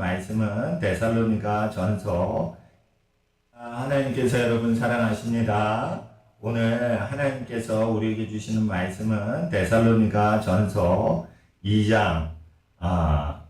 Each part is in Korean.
말씀은 데살로니가 전서 하나님께서 여러분 사랑하십니다. 오늘 하나님께서 우리에게 주시는 말씀은 데살로니가 전서 2장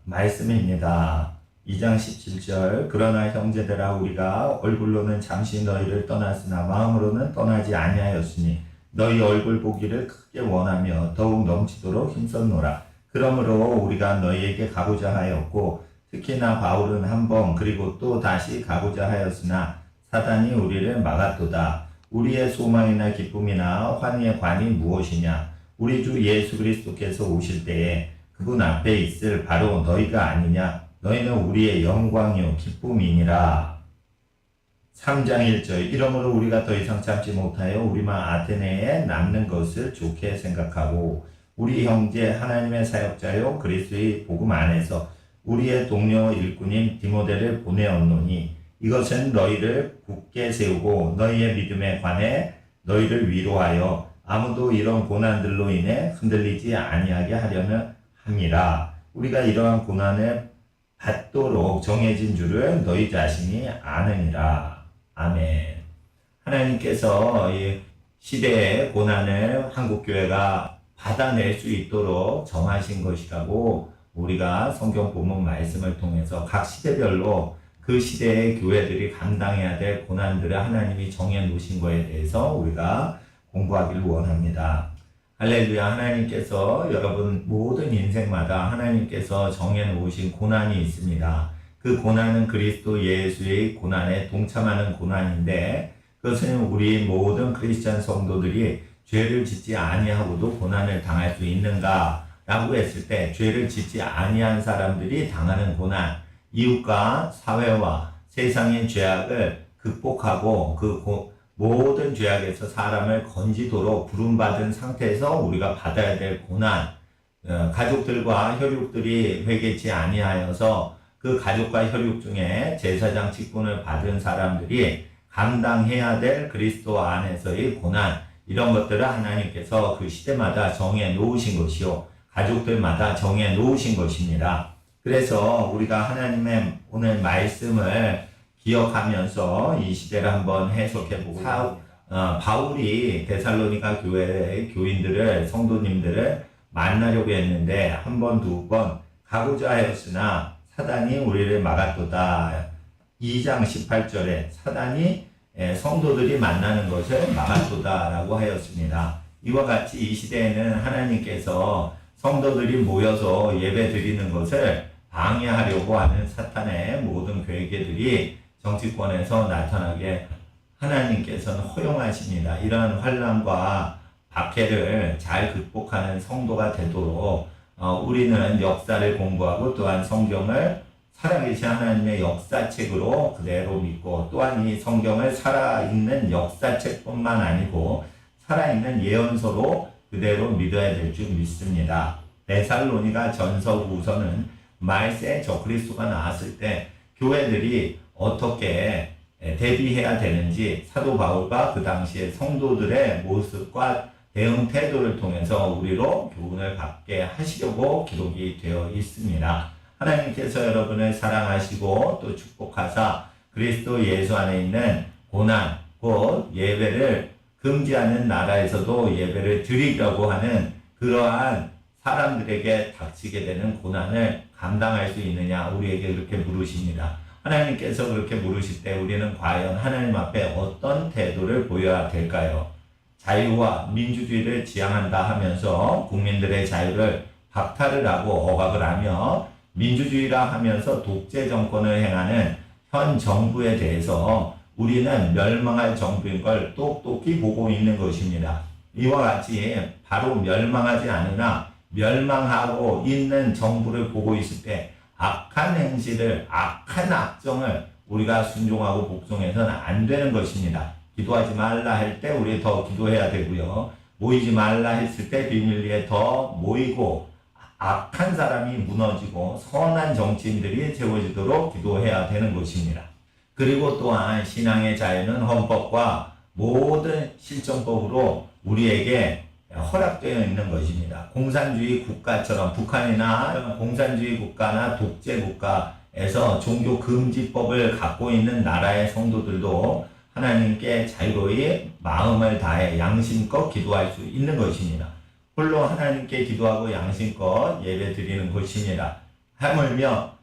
말씀입니다. 2장 17절 그러나 형제들아 우리가 얼굴로는 잠시 너희를 떠났으나 마음으로는 떠나지 아니하였으니 너희 얼굴 보기를 크게 원하며 더욱 넘치도록 힘썼노라. 그러므로 우리가 너희에게 가고자 하였고 특히나 바울은 한 번 그리고 또 다시 가고자 하였으나 사단이 우리를 막았도다. 우리의 소망이나 기쁨이나 환희의 관이 무엇이냐? 우리 주 예수 그리스도께서 오실 때에 그분 앞에 있을 바로 너희가 아니냐? 너희는 우리의 영광이요 기쁨이니라. 3장 1절 이러므로 우리가 더 이상 참지 못하여 우리만 아테네에 남는 것을 좋게 생각하고 우리 형제 하나님의 사역자요 그리스도의 복음 안에서 우리의 동료 일꾼인 디모데를 보내었노니 이것은 너희를 굳게 세우고 너희의 믿음에 관해 너희를 위로하여 아무도 이런 고난들로 인해 흔들리지 아니하게 하려는 함이라. 우리가 이러한 고난을 받도록 정해진 줄을 너희 자신이 아느니라. 아멘. 하나님께서 이 시대의 고난을 한국교회가 받아낼 수 있도록 정하신 것이라고 우리가 성경 본문 말씀을 통해서 각 시대별로 그 시대의 교회들이 감당해야 될 고난들을 하나님이 정해 놓으신 것에 대해서 우리가 공부하기를 원합니다. 할렐루야. 하나님께서 여러분 모든 인생마다 하나님께서 정해 놓으신 고난이 있습니다. 그 고난은 그리스도 예수의 고난에 동참하는 고난인데 그것은 우리 모든 크리스찬 성도들이 죄를 짓지 아니하고도 고난을 당할 수 있는가 라고 했을 때 죄를 짓지 아니한 사람들이 당하는 고난, 이웃과 사회와 세상의 죄악을 극복하고 모든 죄악에서 사람을 건지도록 부름받은 상태에서 우리가 받아야 될 고난, 가족들과 혈육들이 회개치 아니하여서 그 가족과 혈육 중에 제사장 직분을 받은 사람들이 감당해야 될 그리스도 안에서의 고난, 이런 것들을 하나님께서 그 시대마다 정해 놓으신 것이요 가족들마다 정해 놓으신 것입니다. 그래서 우리가 하나님의 오늘 말씀을 기억하면서 이 시대를 한번 해석해 보고 바울이 데살로니가 교회의 교인들을 성도님들을 만나려고 했는데 한 번, 두 번 가고자 하였으나 사단이 우리를 막았도다. 2장 18절에 사단이 성도들이 만나는 것을 막았도다 라고 하였습니다. 이와 같이 이 시대에는 하나님께서 성도들이 모여서 예배 드리는 것을 방해하려고 하는 사탄의 모든 계획들이 정치권에서 나타나게 하나님께서는 허용하십니다. 이러한 환난과 박해를 잘 극복하는 성도가 되도록 우리는 역사를 공부하고 또한 성경을 살아계신 하나님의 역사책으로 그대로 믿고 또한 이 성경을 살아있는 역사책뿐만 아니고 살아있는 예언서로 그대로 믿어야 될 줄 믿습니다. 데살로니가 전서 후서는 말세 적그리스도가 나왔을 때 교회들이 어떻게 대비해야 되는지 사도 바울과 그 당시의 성도들의 모습과 대응 태도를 통해서 우리로 교훈을 받게 하시려고 기록이 되어 있습니다. 하나님께서 여러분을 사랑하시고 또 축복하사 그리스도 예수 안에 있는 고난, 곧 예배를 금지하는 나라에서도 예배를 드리려고 하는 그러한 사람들에게 닥치게 되는 고난을 감당할 수 있느냐 우리에게 그렇게 물으십니다. 하나님께서 그렇게 물으실 때 우리는 과연 하나님 앞에 어떤 태도를 보여야 될까요? 자유와 민주주의를 지향한다 하면서 국민들의 자유를 박탈을 하고 억압을 하며 민주주의라 하면서 독재 정권을 행하는 현 정부에 대해서 우리는 멸망할 정부인 걸 똑똑히 보고 있는 것입니다. 이와 같이 바로 멸망하지 않으나 멸망하고 있는 정부를 보고 있을 때 악한 행실을, 악한 악정을 우리가 순종하고 복종해서는 안 되는 것입니다. 기도하지 말라 할 때 우리 더 기도해야 되고요. 모이지 말라 했을 때 비밀리에 더 모이고 악한 사람이 무너지고 선한 정치인들이 세워지도록 기도해야 되는 것입니다. 그리고 또한 신앙의 자유는 헌법과 모든 실정법으로 우리에게 허락되어 있는 것입니다. 공산주의 국가처럼 북한이나 공산주의 국가나 독재 국가 국가에서 종교 금지법을 갖고 있는 나라의 성도들도 하나님께 자유로이 마음을 다해 양심껏 기도할 수 있는 것입니다. 홀로 하나님께 기도하고 양심껏 예배 드리는 것입니다. 하물며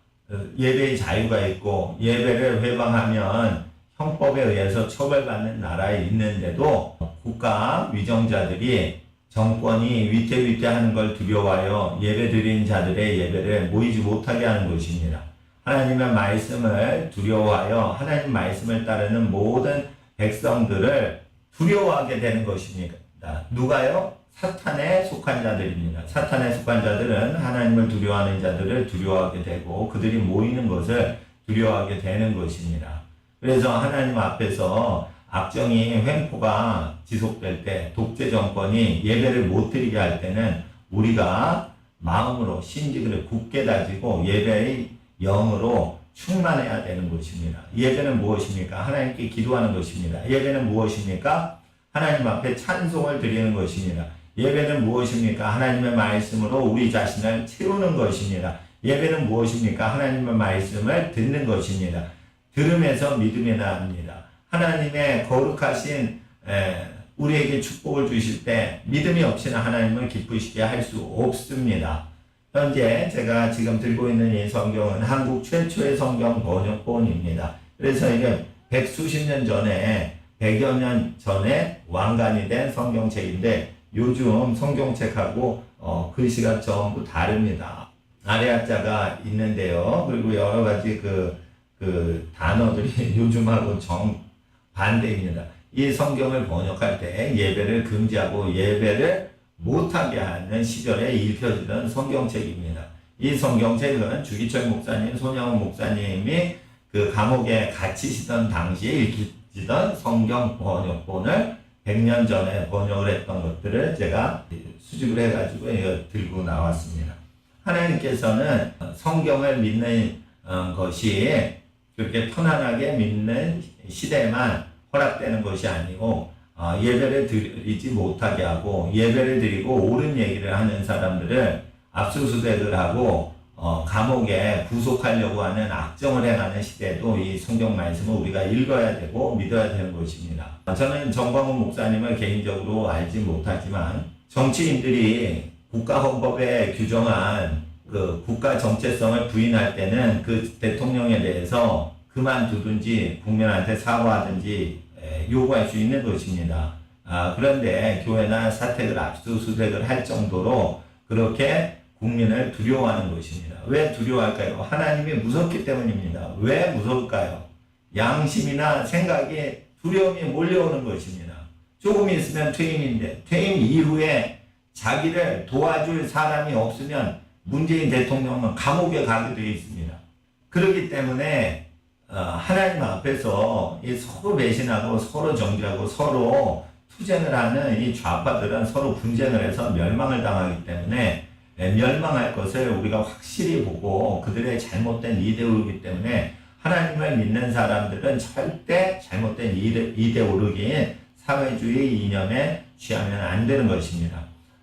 예배의 자유가 있고 예배를 회방하면 형법에 의해서 처벌받는 나라에 있는데도 국가 위정자들이 정권이 위태위태하는 걸 두려워하여 예배 드리는 자들의 예배를 모이지 못하게 하는 것입니다. 하나님의 말씀을 두려워하여 하나님 말씀을 따르는 모든 백성들을 두려워하게 되는 것입니다. 누가요? 사탄에 속한 자들입니다. 사탄에 속한 자들은 하나님을 두려워하는 자들을 두려워하게 되고 그들이 모이는 것을 두려워하게 되는 것입니다. 그래서 하나님 앞에서 악정이 횡포가 지속될 때 독재 정권이 예배를 못 드리게 할 때는 우리가 마음으로 심지를 굳게 다지고 예배의 영으로 충만해야 되는 것입니다. 예배는 무엇입니까? 하나님께 기도하는 것입니다. 예배는 무엇입니까? 하나님 앞에 찬송을 드리는 것입니다. 예배는 무엇입니까? 하나님의 말씀으로 우리 자신을 채우는 것입니다. 예배는 무엇입니까? 하나님의 말씀을 듣는 것입니다. 들음에서 믿음이 나옵니다. 하나님의 거룩하신 우리에게 축복을 주실 때 믿음이 없이는 하나님을 기쁘시게 할 수 없습니다. 현재 제가 지금 들고 있는 이 성경은 한국 최초의 성경 번역본입니다. 그래서 이게 백수십 년 전에 100여 년 전에 완간이 된 성경책인데 요즘 성경책하고 글씨가 전부 다릅니다. 아레아자가 있는데요. 그리고 여러 가지 그 단어들이 요즘하고 정반대입니다. 이 성경을 번역할 때 예배를 금지하고 예배를 못하게 하는 시절에 읽혀지던 성경책입니다. 이 성경책은 주기철 목사님, 손영훈 목사님이 그 감옥에 갇히시던 당시에 읽히던 성경 번역본을 100년 전에 번역을 했던 것들을 제가 수집을 해가지고 들고 나왔습니다. 하나님께서는 성경을 믿는 것이 그렇게 편안하게 믿는 시대만 허락되는 것이 아니고 예배를 드리지 못하게 하고 예배를 드리고 옳은 얘기를 하는 사람들을 압수수색을 하고 감옥에 구속하려고 하는 악정을 행하는 시대에도 이 성경 말씀을 우리가 읽어야 되고 믿어야 되는 것입니다. 저는 정광훈 목사님을 개인적으로 알지 못하지만 정치인들이 국가헌법에 규정한 그 국가 정체성을 부인할 때는 그 대통령에 대해서 그만두든지 국민한테 사과하든지 요구할 수 있는 것입니다. 그런데 교회나 사택을 압수수색을 할 정도로 그렇게 국민을 두려워하는 것입니다. 왜 두려워할까요? 하나님이 무섭기 때문입니다. 왜 무서울까요? 양심이나 생각에 두려움이 몰려오는 것입니다. 조금 있으면 퇴임인데 퇴임 이후에 자기를 도와줄 사람이 없으면 문재인 대통령은 감옥에 가게 되어 있습니다. 그렇기 때문에 하나님 앞에서 이 서로 배신하고 서로 정죄하고 서로 투쟁을 하는 이 좌파들은 서로 분쟁을 해서 멸망을 당하기 때문에 멸망할 것을 우리가 확실히 보고 그들의 잘못된 이데올로기 때문에 하나님을 믿는 사람들은 절대 잘못된 이데올로기인 사회주의 이념에 취하면 안 되는 것입니다.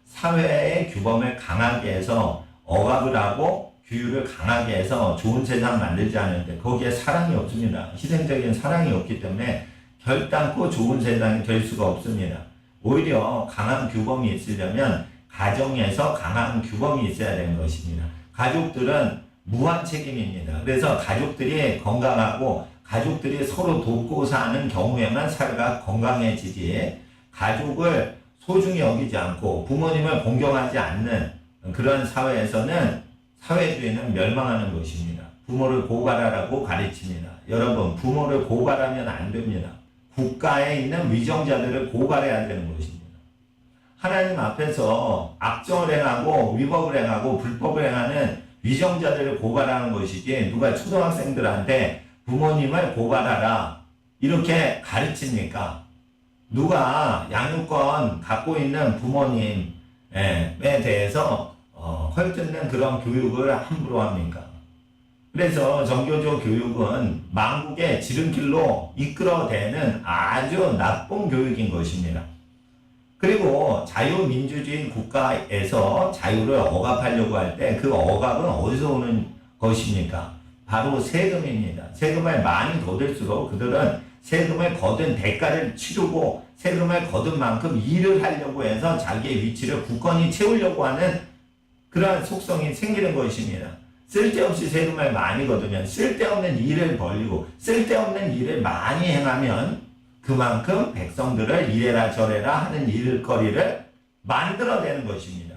사회의 규범을 강하게 해서 억압을 하고 규율을 강하게 해서 좋은 세상 만들지 않는데 거기에 사랑이 없습니다. 희생적인 사랑이 없기 때문에 결단코 좋은 세상이 될 수가 없습니다. 오히려 강한 규범이 있으려면 가정에서 강한 규범이 있어야 되는 것입니다. 가족들은 무한 책임입니다. 그래서 가족들이 건강하고 가족들이 서로 돕고 사는 경우에만 사회가 건강해지지 가족을 소중히 여기지 않고 부모님을 공경하지 않는 그런 사회에서는 사회주의는 멸망하는 것입니다. 부모를 고발하라고 가르칩니다. 여러분, 부모를 고발하면 안 됩니다. 국가에 있는 위정자들을 고발해야 되는 것입니다. 하나님 앞에서 악정을 행하고 위법을 행하고 불법을 행하는 위정자들을 고발하는 것이지 누가 초등학생들한테 부모님을 고발하라 이렇게 가르칩니까? 누가 양육권 갖고 있는 부모님에 대해서 헐뜯는 그런 교육을 함부로 합니까? 그래서 정교조 교육은 망국의 지름길로 이끌어대는 아주 나쁜 교육인 것입니다. 그리고 자유민주주의 국가에서 자유를 억압하려고 할 때 그 억압은 어디서 오는 것입니까? 바로 세금입니다. 세금을 많이 거둘수록 그들은 세금을 거둔 대가를 치르고 세금을 거둔 만큼 일을 하려고 해서 자기의 위치를 굳건히 채우려고 하는 그러한 속성이 생기는 것입니다. 쓸데없이 세금을 많이 거두면 쓸데없는 일을 벌리고 쓸데없는 일을 많이 행하면 그만큼 백성들을 이래라 저래라 하는 일거리를 만들어내는 것입니다.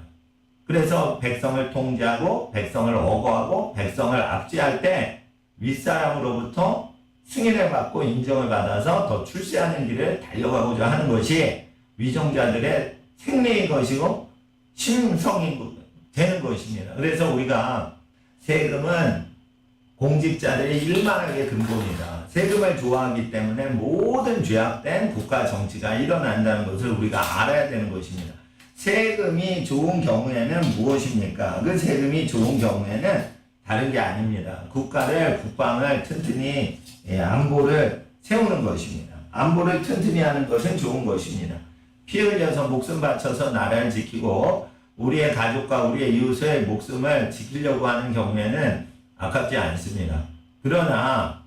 그래서 백성을 통제하고 백성을 억어하고 백성을 압제할 때 윗사람으로부터 승인을 받고 인정을 받아서 더 출세하는 길을 달려가고자 하는 것이 위정자들의 생리의 것이고 심성이 되는 것입니다. 그래서 우리가 세금은 공직자들의 일만하게 근본이다. 세금을 좋아하기 때문에 모든 죄악된 국가 정치가 일어난다는 것을 우리가 알아야 되는 것입니다. 세금이 좋은 경우에는 무엇입니까? 그 세금이 좋은 경우에는 다른 게 아닙니다. 국방을 튼튼히 안보를 세우는 것입니다. 안보를 튼튼히 하는 것은 좋은 것입니다. 피 흘려서 목숨 바쳐서 나라를 지키고 우리의 가족과 우리의 이웃의 목숨을 지키려고 하는 경우에는 아깝지 않습니다. 그러나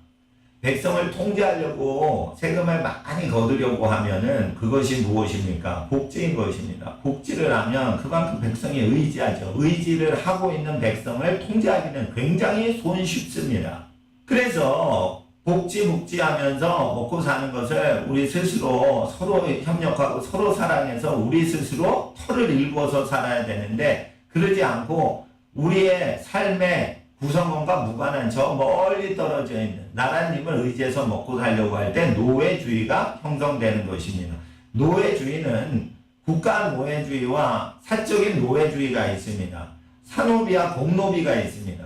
백성을 통제하려고 세금을 많이 거두려고 하면은 그것이 무엇입니까? 복지인 것입니다. 복지를 하면 그만큼 백성이 의지하죠. 의지를 하고 있는 백성을 통제하기는 굉장히 손쉽습니다. 그래서 복지하면서 먹고 사는 것을 우리 스스로 서로 협력하고 서로 사랑해서 우리 스스로 털을 일궈서 살아야 되는데 그러지 않고 우리의 삶의 구성원과 무관한 저 멀리 떨어져 있는 나라님을 의지해서 먹고 살려고 할 때 노예주의가 형성되는 것입니다. 노예주의는 국가 노예주의와 사적인 노예주의가 있습니다. 산노비와 공노비가 있습니다.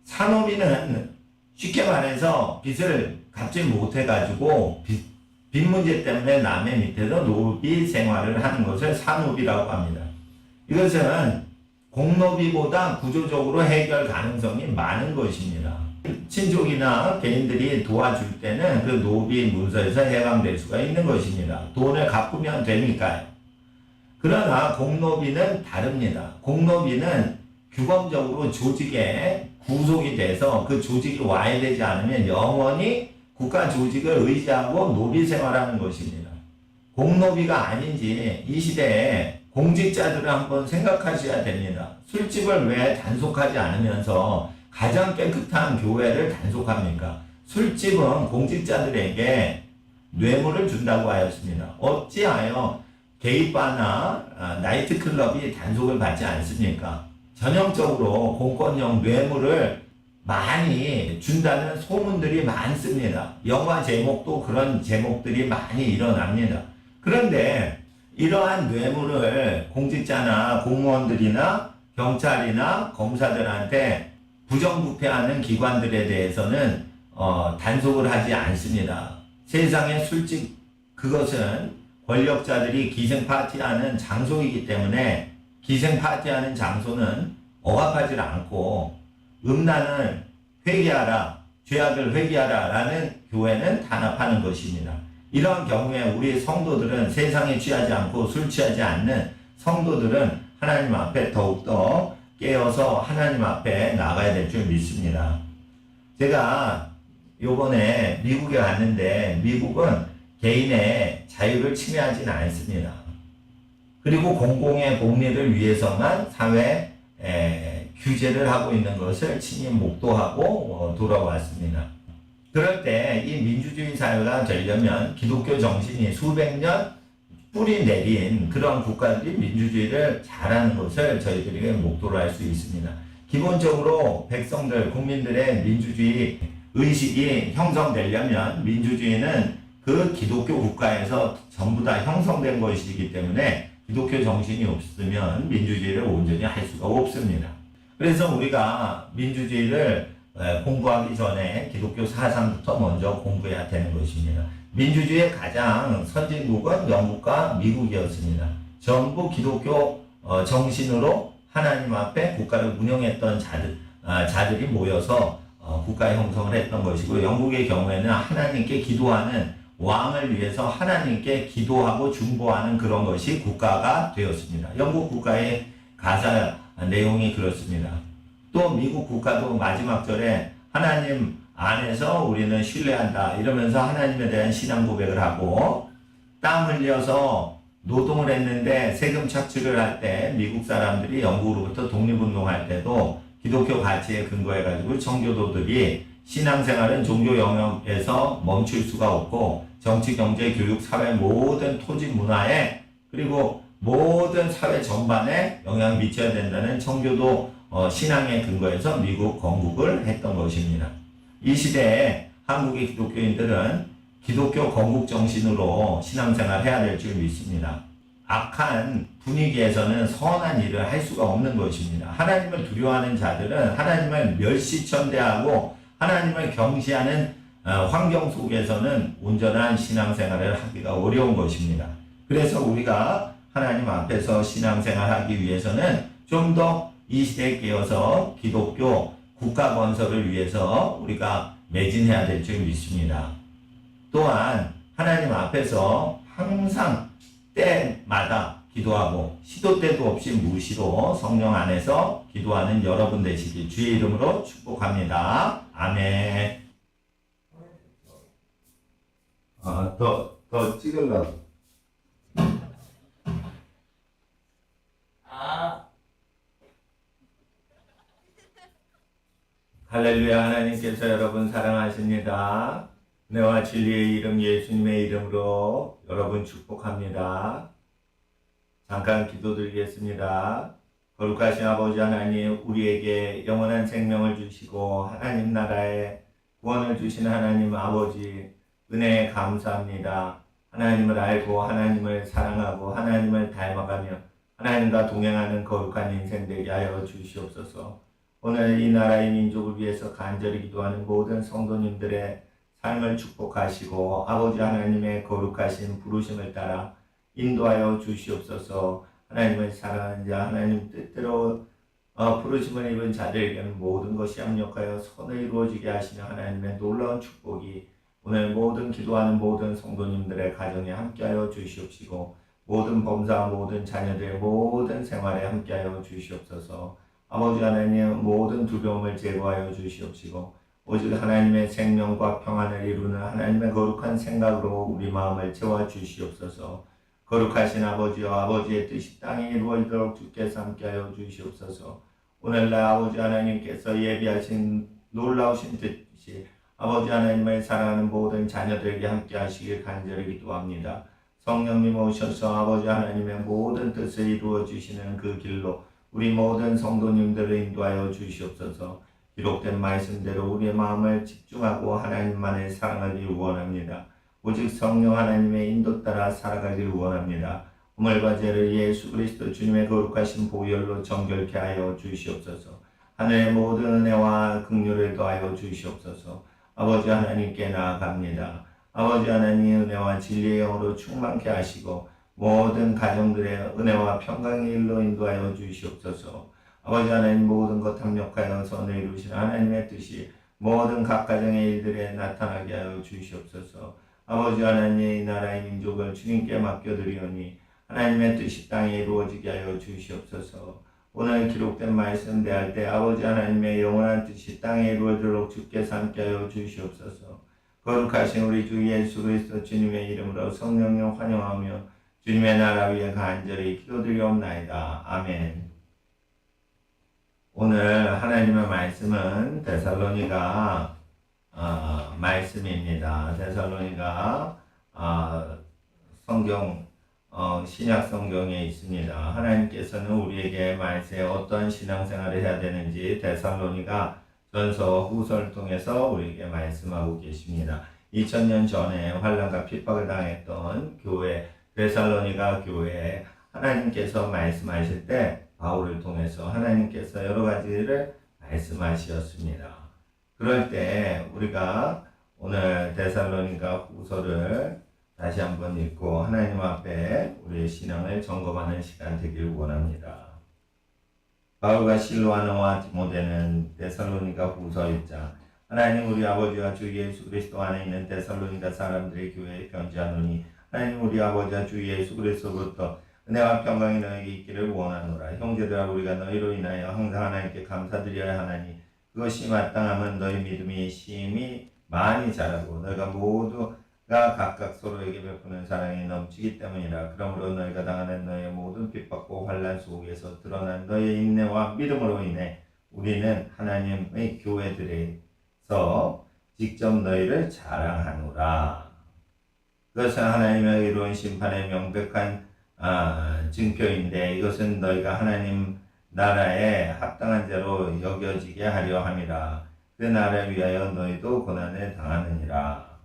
산노비는 쉽게 말해서 빚을 갚지 못해가지고 빚 문제 때문에 남의 밑에서 노비 생활을 하는 것을 산노비라고 합니다. 이것은 공노비보다 구조적으로 해결 가능성이 많은 것입니다. 친족이나 개인들이 도와줄 때는 그 노비 문서에서 해방될 수가 있는 것입니다. 돈을 갚으면 되니까요. 그러나 공노비는 다릅니다. 공노비는 규범적으로 조직에 구속이 돼서 그 조직이 와야 되지 않으면 영원히 국가 조직을 의지하고 노비 생활하는 것입니다. 공노비가 아닌지 이 시대에 공직자들을 한번 생각하셔야 됩니다. 술집을 왜 단속하지 않으면서 가장 깨끗한 교회를 단속합니까? 술집은 공직자들에게 뇌물을 준다고 하였습니다. 어찌하여 게이바나 나이트클럽이 단속을 받지 않습니까? 전형적으로 공권력 뇌물을 많이 준다는 소문들이 많습니다. 영화 제목도 그런 제목들이 많이 일어납니다. 그런데 이러한 뇌물을 공직자나 공무원들이나 경찰이나 검사들한테 부정부패하는 기관들에 대해서는 단속을 하지 않습니다. 세상의 술집 그것은 권력자들이 기생파티하는 장소이기 때문에 기생파티하는 장소는 억압하지 않고 음란을 회개하라, 죄악을 회개하라 라는 교회는 단합하는 것입니다. 이런 경우에 우리 성도들은 세상에 취하지 않고 술 취하지 않는 성도들은 하나님 앞에 더욱더 깨어서 하나님 앞에 나가야 될 줄 믿습니다. 제가 요번에 미국에 갔는데 미국은 개인의 자유를 침해하지는 않습니다. 그리고 공공의 복리를 위해서만 사회 규제를 하고 있는 것을 친히 목도하고 돌아왔습니다. 그럴 때 이 민주주의 사회가 되려면 기독교 정신이 수백 년 뿌리 내린 그런 국가들이 민주주의를 잘하는 것을 저희들에게 목도를 할 수 있습니다. 기본적으로 백성들, 국민들의 민주주의 의식이 형성되려면 민주주의는 그 기독교 국가에서 전부 다 형성된 것이기 때문에 기독교 정신이 없으면 민주주의를 온전히 할 수가 없습니다. 그래서 우리가 민주주의를 공부하기 전에 기독교 사상부터 먼저 공부해야 되는 것입니다. 민주주의의 가장 선진국은 영국과 미국이었습니다. 전부 기독교 정신으로 하나님 앞에 국가를 운영했던 자들이 모여서 국가 형성을 했던 것이고 영국의 경우에는 하나님께 기도하는 왕을 위해서 하나님께 기도하고 중보하는 그런 것이 국가가 되었습니다. 영국 국가의 가사 내용이 그렇습니다. 또 미국 국가도 마지막 절에 하나님 안에서 우리는 신뢰한다. 이러면서 하나님에 대한 신앙 고백을 하고 땀 흘려서 노동을 했는데 세금 착취를 할 때 미국 사람들이 영국으로부터 독립운동할 때도 기독교 가치에 근거해가지고 청교도들이 신앙생활은 종교 영역에서 멈출 수가 없고 정치, 경제, 교육, 사회 모든 토지 문화에 그리고 모든 사회 전반에 영향을 미쳐야 된다는 청교도 신앙에 근거해서 미국 건국을 했던 것입니다. 이 시대에 한국의 기독교인들은 기독교 건국 정신으로 신앙생활 해야 될 줄 믿습니다. 악한 분위기에서는 선한 일을 할 수가 없는 것입니다. 하나님을 두려워하는 자들은 하나님을 멸시천대하고 하나님을 경시하는 환경 속에서는 온전한 신앙생활을 하기가 어려운 것입니다. 그래서 우리가 하나님 앞에서 신앙생활하기 위해서는 좀 더 이 시대에 깨어서 기독교 국가 건설을 위해서 우리가 매진해야 될 줄 믿습니다. 또한 하나님 앞에서 항상 때마다 기도하고 시도 때도 없이 무시로 성령 안에서 기도하는 여러분 되시길 주의 이름으로 축복합니다. 아멘. 더 찍으려고. 할렐루야. 하나님께서 여러분 사랑하십니다. 은혜와 진리의 이름 예수님의 이름으로 여러분 축복합니다. 잠깐 기도드리겠습니다. 거룩하신 아버지 하나님, 우리에게 영원한 생명을 주시고 하나님 나라에 구원을 주신 하나님 아버지 은혜에 감사합니다. 하나님을 알고 하나님을 사랑하고 하나님을 닮아가며 하나님과 동행하는 거룩한 인생 되게 하여 주시옵소서. 오늘 이 나라의 민족을 위해서 간절히 기도하는 모든 성도님들의 삶을 축복하시고 아버지 하나님의 거룩하신 부르심을 따라 인도하여 주시옵소서. 하나님을 사랑하는 자, 하나님 뜻대로 부르심을 입은 자들에게는 모든 것이 합력하여 선을 이루어지게 하시는 하나님의 놀라운 축복이 오늘 모든 기도하는 모든 성도님들의 가정에 함께하여 주시옵시고 모든 범사와 모든 자녀들의 모든 생활에 함께하여 주시옵소서. 아버지 하나님 모든 두려움을 제거하여 주시옵시고 오직 하나님의 생명과 평안을 이루는 하나님의 거룩한 생각으로 우리 마음을 채워 주시옵소서. 거룩하신 아버지여 아버지의 뜻이 땅에 이루어지도록 주께서 함께하여 주시옵소서. 오늘날 아버지 하나님께서 예비하신 놀라우신 뜻이 아버지 하나님을 사랑하는 모든 자녀들에게 함께하시길 간절히 기도합니다. 성령님 오셔서 아버지 하나님의 모든 뜻을 이루어 주시는 그 길로 우리 모든 성도님들을 인도하여 주시옵소서. 기록된 말씀대로 우리의 마음을 집중하고 하나님만을 사랑하기 원합니다. 오직 성령 하나님의 인도 따라 살아가길 원합니다. 오늘과 죄를 예수 그리스도 주님의 거룩하신 보혈로 정결케 하여 주시옵소서. 하늘의 모든 은혜와 긍휼을 더하여 주시옵소서. 아버지 하나님께 나아갑니다. 아버지 하나님 은혜와 진리의 영으로 충만케 하시고 모든 가정들의 은혜와 평강의 일로 인도하여 주시옵소서. 아버지 하나님 모든 것 합력하여 선을 이루시는 하나님의 뜻이 모든 각 가정의 일들에 나타나게 하여 주시옵소서. 아버지 하나님 이 나라의 민족을 주님께 맡겨드리오니 하나님의 뜻이 땅에 이루어지게 하여 주시옵소서. 오늘 기록된 말씀 대할 때 아버지 하나님의 영원한 뜻이 땅에 이루어지도록 주께서 함께하여 주시옵소서. 거룩하신 우리 주 예수 그리스도 주님의 이름으로 성령님 환영하며 주님의 나라 위에 간절히 기도드리옵나이다. 아멘. 오늘 하나님의 말씀은 데살로니가 말씀입니다. 데살로니가 성경 신약 성경에 있습니다. 하나님께서는 우리에게 말세 어떤 신앙생활을 해야 되는지 데살로니가 전서 후서를 통해서 우리에게 말씀하고 계십니다. 2000년 전에 환난과 핍박을 당했던 교회 데살로니가 교회에 하나님께서 말씀하실 때 바울을 통해서 하나님께서 여러 가지를 말씀하셨습니다. 그럴 때 우리가 오늘 데살로니가 후서를 다시 한번 읽고 하나님 앞에 우리의 신앙을 점검하는 시간 되길 원합니다. 바울과 실로아나와 디모데는 데살로니가 후서 1장 하나님 우리 아버지와 주 예수 그리스도 안에 있는 데살로니가 사람들의 교회에 편지하노니 하나님 우리 아버지와 주 예수 그리스도로부터 은혜와 평강이 너에게 있기를 원하노라. 형제들아 우리가 너희로 인하여 항상 하나님께 감사드려야 하나니 그것이 마땅하면 너희 믿음이 심히 많이 자라고 너희가 모두가 각각 서로에게 베푸는 사랑이 넘치기 때문이라. 그러므로 너희가 당하는 너희의 모든 핍박과 환난 속에서 드러난 너희의 인내와 믿음으로 인해 우리는 하나님의 교회들에서 직접 너희를 자랑하노라. 그것은 하나님의 의로운 심판의 명백한 증표인데 이것은 너희가 하나님 나라에 합당한 자로 여겨지게 하려 함이라. 그 나라를 위하여 너희도 고난을 당하느니라.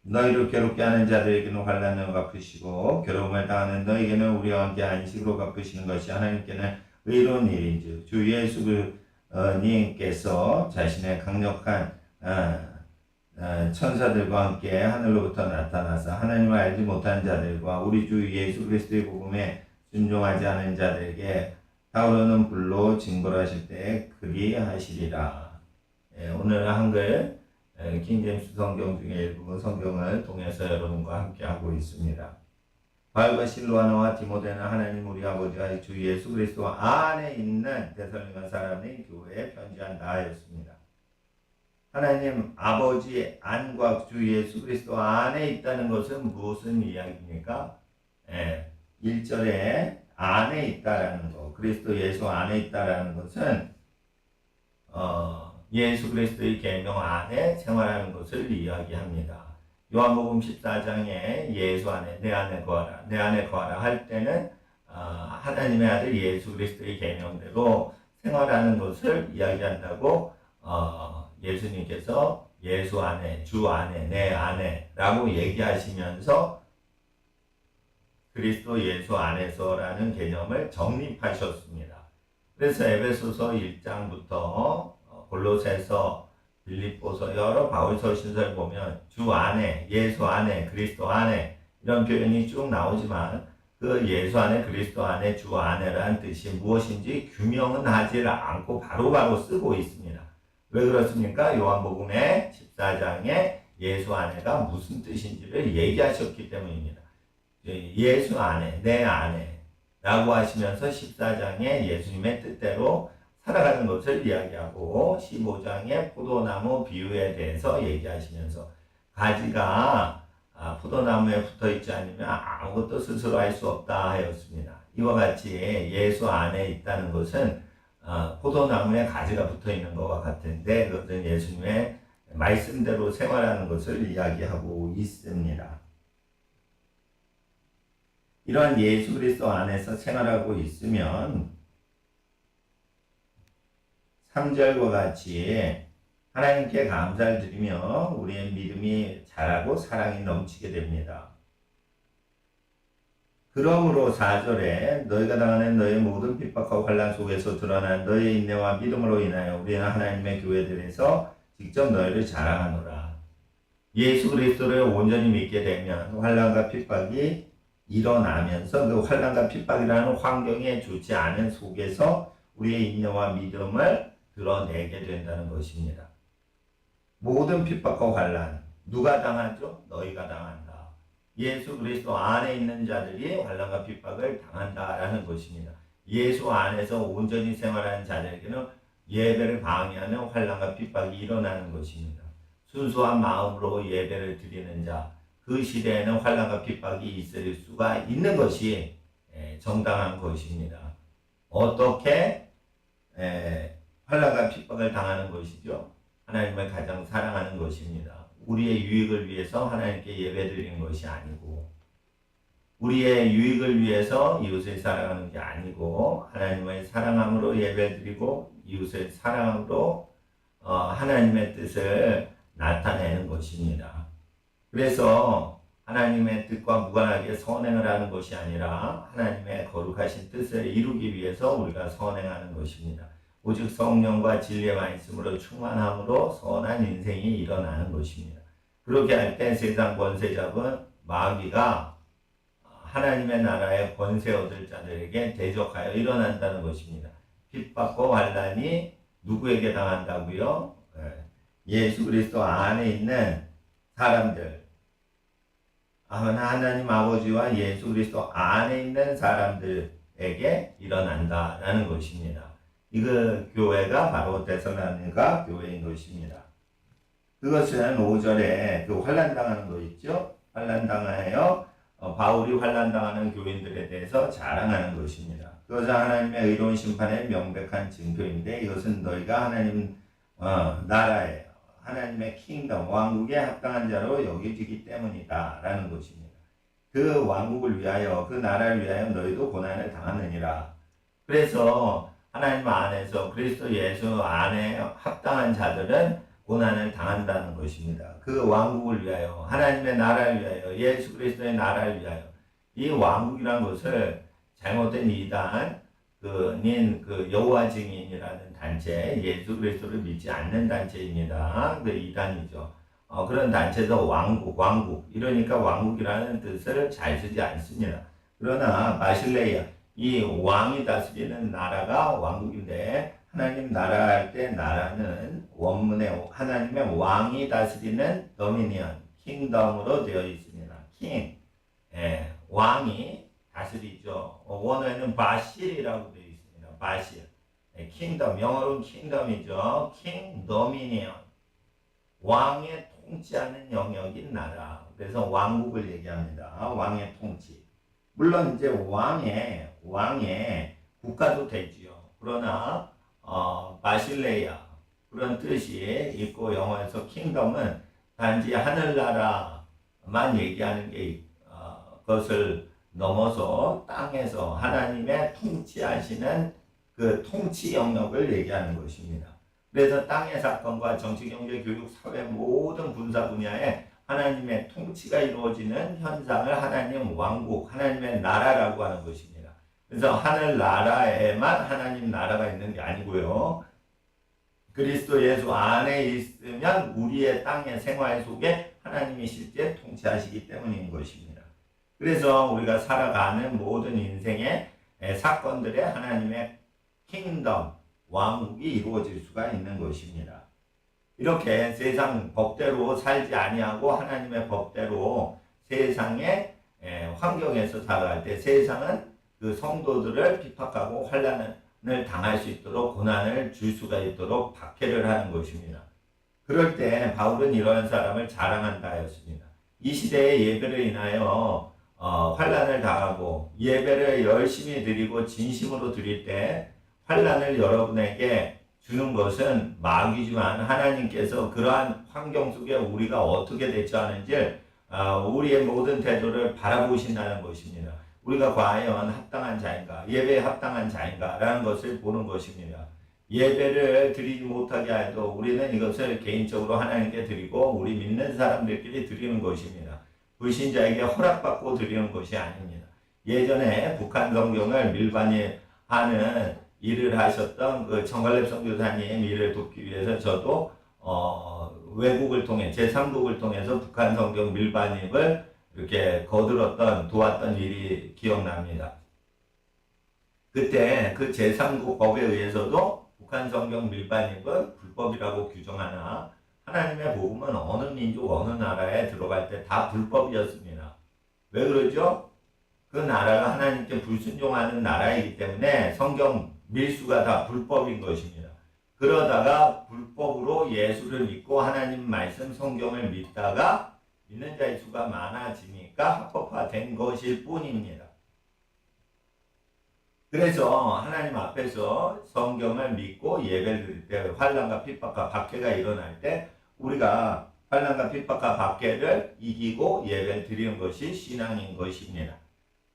너희를 괴롭게 하는 자들에게는 환난을 갚으시고 괴로움을 당하는 너희에게는 우리와 함께 안식으로 갚으시는 것이 하나님께는 의로운 일인즉 주 예수 님께서 자신의 강력한 천사들과 함께 하늘로부터 나타나서 하나님을 알지 못한 자들과 우리 주 예수 그리스도의 복음에 순종하지 않은 자들에게 타오르는 불로 징벌하실 때 그리하시리라. 오늘 한글 킹제임스 성경 중에 일부 성경을 통해서 여러분과 함께 하고 있습니다. 바울과 실로아나와 디모데는 하나님 우리 아버지와 주 예수 그리스도 안에 있는 데살로니가 사람의 교회에 편지한다 하였습니다. 하나님 아버지 안과 주 예수 그리스도 안에 있다는 것은 무슨 이야기입니까? 1절에 안에 있다라는 것, 그리스도 예수 안에 있다라는 것은 예수 그리스도의 계명 안에 생활하는 것을 이야기합니다. 요한복음 14장에 예수 안에 내 안에 거하라 내 안에 거하라 할 때는 하나님의 아들 예수 그리스도의 계명대로 생활하는 것을 이야기한다고 예수님께서 예수 안에 주 안에 내 안에 라고 얘기하시면서 그리스도 예수 안에서라는 개념을 정립하셨습니다. 그래서 에베소서 1장부터 골로새서 빌립보서 여러 바울 서신서를 보면 주 안에 예수 안에 그리스도 안에 이런 표현이 쭉 나오지만 그 예수 안에 그리스도 안에 주 안에라는 뜻이 무엇인지 규명은 하지 않고 바로바로 쓰고 있습니다. 왜 그렇습니까? 요한복음의 14장에 예수 안에가 무슨 뜻인지를 얘기하셨기 때문입니다. 예수 안에, 내 안에 라고 하시면서 14장에 예수님의 뜻대로 살아가는 것을 이야기하고 15장에 포도나무 비유에 대해서 얘기하시면서 가지가 포도나무에 붙어있지 않으면 아무것도 스스로 할 수 없다 하였습니다. 이와 같이 예수 안에 있다는 것은 포도나무에 가지가 붙어있는 것과 같은데 그것은 예수님의 말씀대로 생활하는 것을 이야기하고 있습니다. 이러한 예수 그리스도 안에서 생활하고 있으면 3절과 같이 하나님께 감사를 드리며 우리의 믿음이 자라고 사랑이 넘치게 됩니다. 그러므로 4절에 너희가 당하는 너희 모든 핍박과 환난 속에서 드러난 너희의 인내와 믿음으로 인하여 우리는 하나님의 교회들에서 직접 너희를 자랑하노라. 예수 그리스도를 온전히 믿게 되면 환난과 핍박이 일어나면서 그 환난과 핍박이라는 환경에 좋지 않은 속에서 우리의 인내와 믿음을 드러내게 된다는 것입니다. 모든 핍박과 환난 누가 당하죠? 너희가 당한다. 예수 그리스도 안에 있는 자들이 환난과 핍박을 당한다라는 것입니다. 예수 안에서 온전히 생활하는 자들에게는 예배를 방해하는 환난과 핍박이 일어나는 것입니다. 순수한 마음으로 예배를 드리는 자, 그 시대에는 환난과 핍박이 있을 수가 있는 것이 정당한 것입니다. 어떻게 환난과 핍박을 당하는 것이죠? 하나님을 가장 사랑하는 것입니다. 우리의 유익을 위해서 하나님께 예배드리는 것이 아니고 우리의 유익을 위해서 이웃을 사랑하는 게 아니고 하나님을 사랑함으로 예배드리고 이웃을 사랑함으로 하나님의 뜻을 나타내는 것입니다. 그래서 하나님의 뜻과 무관하게 선행을 하는 것이 아니라 하나님의 거룩하신 뜻을 이루기 위해서 우리가 선행하는 것입니다. 오직 성령과 진리의 말씀으로 충만함으로 선한 인생이 일어나는 것입니다. 그렇게 할 때 세상 권세 잡은 마귀가 하나님의 나라의 권세 얻을 자들에게 대적하여 일어난다는 것입니다. 핍박과 환난이 누구에게 당한다고요? 예수 그리스도 안에 있는 사람들, 하나님 아버지와 예수 그리스도 안에 있는 사람들에게 일어난다라는 것입니다. 이그 교회가 바로 데살로니가 교회인 것입니다. 그것은 5절에 그 환난당하는 거 있죠? 환난당하여 바울이 환난당하는 교인들에 대해서 자랑하는 것입니다. 그것은 하나님의 의로운 심판의 명백한 징표인데 이것은 너희가 하나님 나라에 하나님의 킹덤 왕국에 합당한 자로 여겨지기 때문이다 라는 것입니다. 그 왕국을 위하여 그 나라를 위하여 너희도 고난을 당하느니라. 그래서 하나님 안에서 그리스도 예수 안에 합당한 자들은 고난을 당한다는 것입니다. 그 왕국을 위하여 하나님의 나라를 위하여 예수 그리스도의 나라를 위하여 이 왕국이란 것을 잘못된 이단 그 여호와 증인이라는 단체 예수 그리스도를 믿지 않는 단체입니다. 그 이단이죠. 그런 단체도 왕국 이러니까 왕국이라는 뜻을 잘 쓰지 않습니다. 그러나 바실레이아 이 왕이 다스리는 나라가 왕국인데 하나님 나라 할 때 나라는 원문에 하나님의 왕이 다스리는 도미니언, 킹덤으로 되어 있습니다. 킹, 왕이 다스리죠. 원어에는 바실이라고 되어 있습니다. 바실, 킹덤, 영어로는 킹덤이죠. 킹 도미니언, 왕의 통치하는 영역인 나라. 그래서 왕국을 얘기합니다. 왕의 통치. 물론 이제 왕의 국가도 되지요. 그러나 바실레이아 그런 뜻이 있고 영어에서 킹덤은 단지 하늘나라만 얘기하는 게 것을 넘어서 땅에서 하나님의 통치하시는 그 통치 영역을 얘기하는 것입니다. 그래서 땅의 사건과 정치, 경제, 교육, 사회 모든 군사 분야에 하나님의 통치가 이루어지는 현상을 하나님 왕국, 하나님의 나라라고 하는 것입니다. 그래서 하늘나라에만 하나님 나라가 있는 게 아니고요. 그리스도 예수 안에 있으면 우리의 땅의 생활 속에 하나님이 실제 통치하시기 때문인 것입니다. 그래서 우리가 살아가는 모든 인생의 사건들에 하나님의 킹덤, 왕국이 이루어질 수가 있는 것입니다. 이렇게 세상 법대로 살지 아니하고 하나님의 법대로 세상의 환경에서 살아갈 때 세상은 그 성도들을 핍박하고 환난을 당할 수 있도록 고난을 줄 수가 있도록 박해를 하는 것입니다. 그럴 때 바울은 이러한 사람을 자랑한다 하였습니다. 이 시대의 예배를 인하여 환난을 당하고 예배를 열심히 드리고 진심으로 드릴 때 환난을 여러분에게 주는 것은 마귀지만 하나님께서 그러한 환경 속에 우리가 어떻게 대처하는지 우리의 모든 태도를 바라보신다는 것입니다. 우리가 과연 합당한 자인가, 예배에 합당한 자인가 라는 것을 보는 것입니다. 예배를 드리지 못하게 해도 우리는 이것을 개인적으로 하나님께 드리고 우리 믿는 사람들끼리 드리는 것입니다. 불신자에게 허락받고 드리는 것이 아닙니다. 예전에 북한 성경을 밀반입하는 일을 하셨던 그 정갈렙 선교사님 일을 돕기 위해서 저도 외국을 통해 제3국을 통해서 북한 성경 밀반입을 이렇게 도왔던 일이 기억납니다. 그때 그 제3국 법에 의해서도 북한 성경 밀반입은 불법이라고 규정하나 하나님의 복음은 어느 민족 어느 나라에 들어갈 때 다 불법이었습니다. 왜 그러죠? 그 나라가 하나님께 불순종하는 나라이기 때문에 성경 밀수가 다 불법인 것입니다. 그러다가 불법으로 예수를 믿고 하나님 말씀 성경을 믿다가 믿는 자의 수가 많아지니까 합법화된 것일 뿐입니다. 그래서 하나님 앞에서 성경을 믿고 예배를 드릴 때 환난과 핍박과 박해가 일어날 때 우리가 환난과 핍박과 박해를 이기고 예배를 드리는 것이 신앙인 것입니다.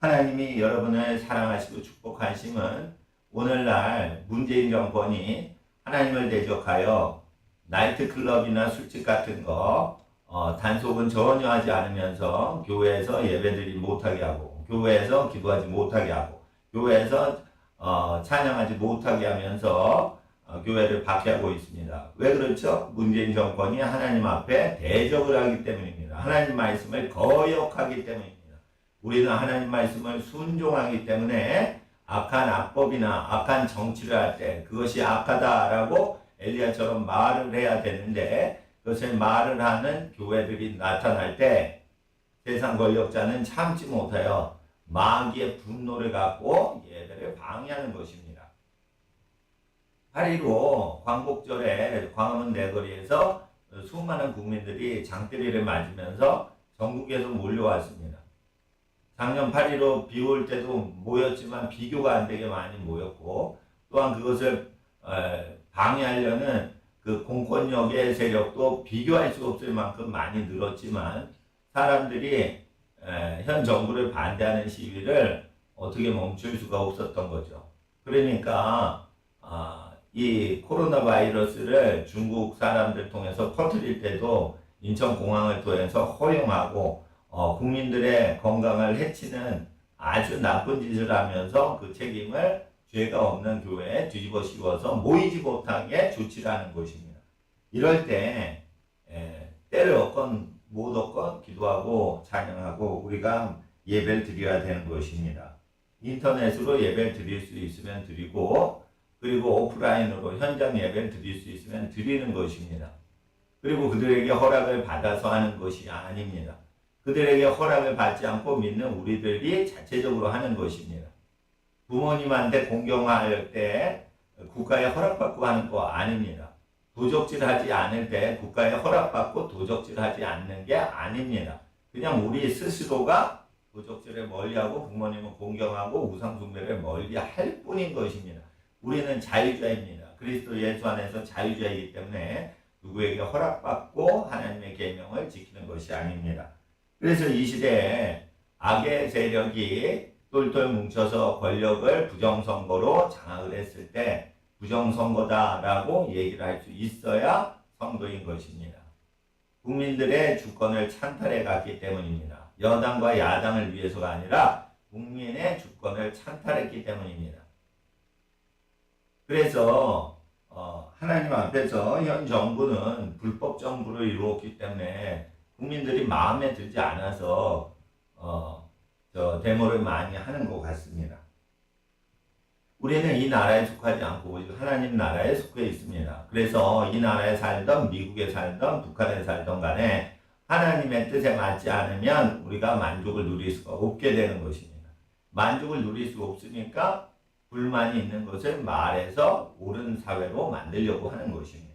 하나님이 여러분을 사랑하시고 축복하심은 오늘날 문재인 정권이 하나님을 대적하여 나이트클럽이나 술집 같은 거 단속은 전혀 하지 않으면서 교회에서 예배드리지 못하게 하고 교회에서 기도하지 못하게 하고 교회에서 찬양하지 못하게 하면서 교회를 박해하고 있습니다. 왜 그렇죠? 문재인 정권이 하나님 앞에 대적을 하기 때문입니다. 하나님 말씀을 거역하기 때문입니다. 우리는 하나님 말씀을 순종하기 때문에 악한 악법이나 악한 정치를 할 때 그것이 악하다라고 엘리야처럼 말을 해야 되는데 그것을 말을 하는 교회들이 나타날 때 세상 권력자는 참지 못하여 마귀의 분노를 갖고 예배를 방해하는 것입니다. 8.15 광복절에 광화문 내거리에서 수많은 국민들이 장대리를 맞으면서 전국에서 몰려왔습니다. 작년 8.15 비 올 때도 모였지만 비교가 안 되게 많이 모였고, 또한 그것을 방해하려는 그 공권력의 세력도 비교할 수 없을 만큼 많이 늘었지만, 사람들이 현 정부를 반대하는 시위를 어떻게 멈출 수가 없었던 거죠. 그러니까 이 코로나 바이러스를 중국 사람들 통해서 퍼뜨릴 때도 인천공항을 통해서 허용하고 국민들의 건강을 해치는 아주 나쁜 짓을 하면서 그 책임을 죄가 없는 교회에 뒤집어 씌워서 모이지 못하게 조치를 하는 것입니다. 이럴 때 때를 얻건 못 얻건 기도하고 찬양하고 우리가 예배를 드려야 되는 것입니다. 인터넷으로 예배를 드릴 수 있으면 드리고, 그리고 오프라인으로 현장 예배를 드릴 수 있으면 드리는 것입니다. 그리고 그들에게 허락을 받아서 하는 것이 아닙니다. 그들에게 허락을 받지 않고 믿는 우리들이 자체적으로 하는 것입니다. 부모님한테 공경할 때 국가에 허락받고 하는 거 아닙니다. 도적질하지 않을 때 국가에 허락받고 도적질하지 않는 게 아닙니다. 그냥 우리 스스로가 도적질을 멀리하고 부모님을 공경하고 우상숭배를 멀리할 뿐인 것입니다. 우리는 자유자입니다. 그리스도 예수 안에서 자유자이기 때문에 누구에게 허락받고 하나님의 계명을 지키는 것이 아닙니다. 그래서 이 시대에 악의 세력이 똘똘 뭉쳐서 권력을 부정선거로 장악을 했을 때 부정선거다라고 얘기를 할 수 있어야 선거인 것입니다. 국민들의 주권을 찬탈해 갔기 때문입니다. 여당과 야당을 위해서가 아니라 국민의 주권을 찬탈했기 때문입니다. 그래서 하나님 앞에서 현 정부는 불법 정부를 이루었기 때문에 국민들이 마음에 들지 않아서 데모를 많이 하는 것 같습니다. 우리는 이 나라에 속하지 않고 오직 하나님 나라에 속해 있습니다. 그래서 이 나라에 살던 미국에 살던 북한에 살던 간에 하나님의 뜻에 맞지 않으면 우리가 만족을 누릴 수가 없게 되는 것입니다. 만족을 누릴 수 없으니까 불만이 있는 것을 말해서 옳은 사회로 만들려고 하는 것입니다.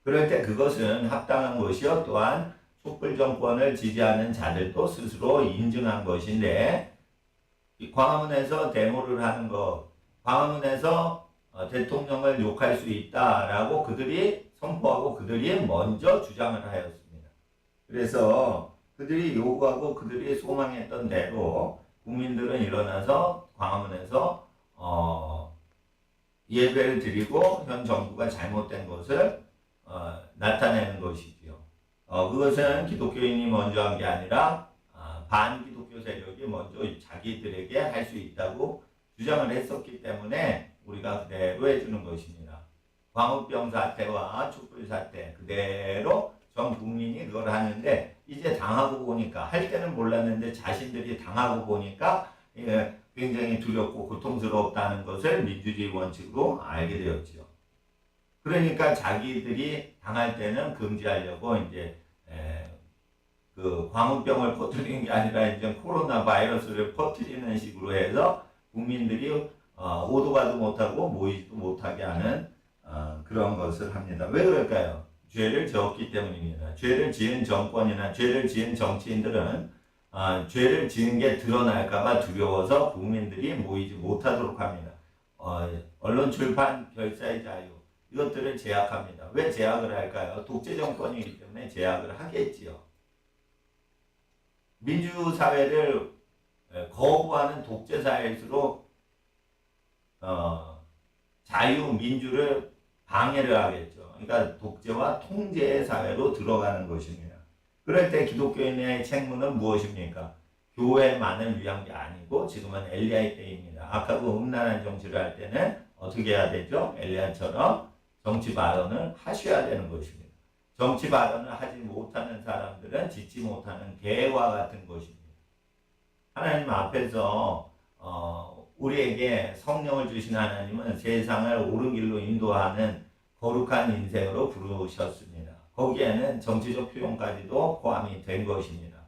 그럴 때 그것은 합당한 것이요, 또한 촛불 정권을 지지하는 자들도 스스로 인증한 것인데, 광화문에서 데모를 하는 것, 광화문에서 대통령을 욕할 수 있다라고 그들이 선포하고 그들이 먼저 주장을 하였습니다. 그래서 그들이 요구하고 그들이 소망했던 대로 국민들은 일어나서 광화문에서 예배를 드리고 현 정부가 잘못된 것을 나타내는 것이지요. 그것은 기독교인이 먼저 한 게 아니라 반기독교 세력이 먼저 자기들에게 할 수 있다고 주장을 했었기 때문에 우리가 그대로 해주는 것입니다. 광우병 사태와 촛불 사태 그대로 전 국민이 그걸 하는데, 이제 당하고 보니까, 할 때는 몰랐는데 자신들이 당하고 보니까 굉장히 두렵고 고통스럽다는 것을 민주주의 원칙으로 알게 되었죠. 그러니까 자기들이 당할 때는 금지하려고 이제 그 광우병을 퍼뜨리는 게 아니라 이제 코로나 바이러스를 퍼뜨리는 식으로 해서 국민들이 오도 가도 못하고 모이지도 못하게 하는 그런 것을 합니다. 왜 그럴까요? 죄를 지었기 때문입니다. 죄를 지은 정권이나 죄를 지은 정치인들은 죄를 지은 게 드러날까봐 두려워서 국민들이 모이지 못하도록 합니다. 언론 출판 결사의 자유 이것들을 제약합니다. 왜 제약을 할까요? 독재 정권이기 때문에 제약을 하겠지요. 민주사회를 거부하는 독재사회일수록 자유민주를 방해를 하겠죠. 그러니까 독재와 통제의 사회로 들어가는 것입니다. 그럴 때 기독교인의 책무는 무엇입니까? 교회만을 위한 게 아니고 지금은 엘리야의 때입니다. 아까 그 음란한 정치를 할 때는 어떻게 해야 되죠? 엘리야처럼 정치 발언을 하셔야 되는 것입니다. 정치 발언을 하지 못하는 사람들은 짓지 못하는 개와 같은 것입니다. 하나님 앞에서 우리에게 성령을 주신 하나님은 세상을 옳은 길로 인도하는 거룩한 인생으로 부르셨습니다. 거기에는 정치적 표현까지도 포함이 된 것입니다.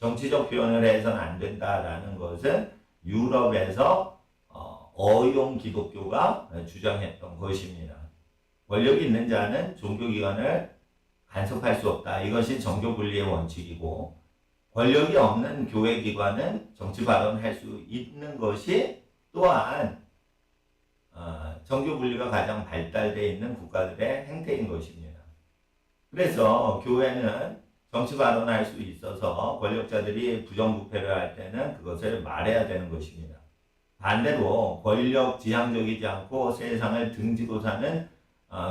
정치적 표현을 해서는 안 된다라는 것은 유럽에서 어용 기독교가 주장했던 것입니다. 권력이 있는 자는 종교기관을 간섭할 수 없다. 이것이 정교 분리의 원칙이고, 권력이 없는 교회기관은 정치 발언할 수 있는 것이 또한 정교 분리가 가장 발달되어 있는 국가들의 행태인 것입니다. 그래서 교회는 정치 발언할 수 있어서 권력자들이 부정부패를 할 때는 그것을 말해야 되는 것입니다. 반대로 권력 지향적이지 않고 세상을 등지고 사는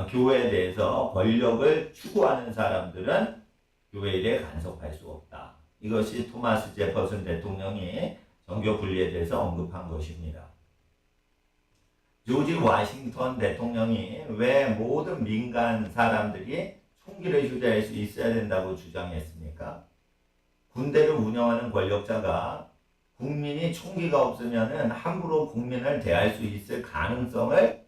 교회에 대해서 권력을 추구하는 사람들은 교회 일에 간섭할 수 없다. 이것이 토마스 제퍼슨 대통령이 정교 분리에 대해서 언급한 것입니다. 조지 워싱턴 대통령이 왜 모든 민간 사람들이 총기를 휴대할 수 있어야 된다고 주장했습니까? 군대를 운영하는 권력자가 국민이 총기가 없으면 함부로 국민을 대할 수 있을 가능성을